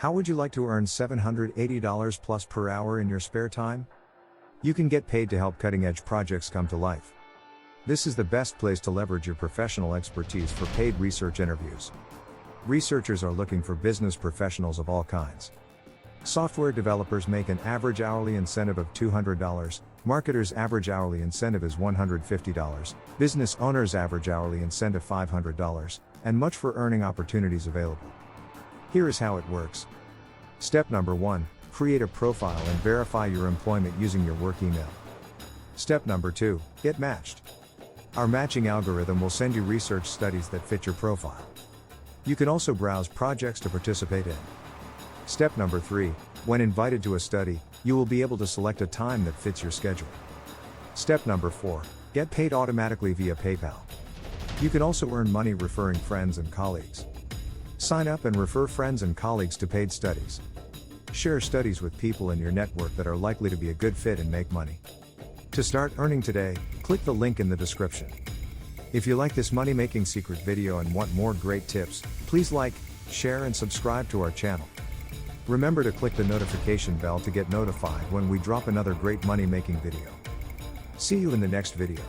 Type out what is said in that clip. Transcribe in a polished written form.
How would you like to earn $780 plus per hour in your spare time? You can get paid to help cutting-edge projects come to life. This is the best place to leverage your professional expertise for paid research interviews. Researchers are looking for business professionals of all kinds. Software developers make an average hourly incentive of $200, marketers' average hourly incentive is $150, business owners' average hourly incentive $500, and much for earning opportunities available. Here is how it works. Step number 1, create a profile and verify your employment using your work email. Step number 2, get matched. Our matching algorithm will send you research studies that fit your profile. You can also browse projects to participate in. Step number 3, when invited to a study, you will be able to select a time that fits your schedule. Step number 4, get paid automatically via PayPal. You can also earn money referring friends and colleagues. Sign up and refer friends and colleagues to paid studies. Share studies with people in your network that are likely to be a good fit and make money. To start earning today, click the link in the description. If you like this money-making secret video and want more great tips, please like, share and subscribe to our channel. Remember to click the notification bell to get notified when we drop another great money-making video. See you in the next video.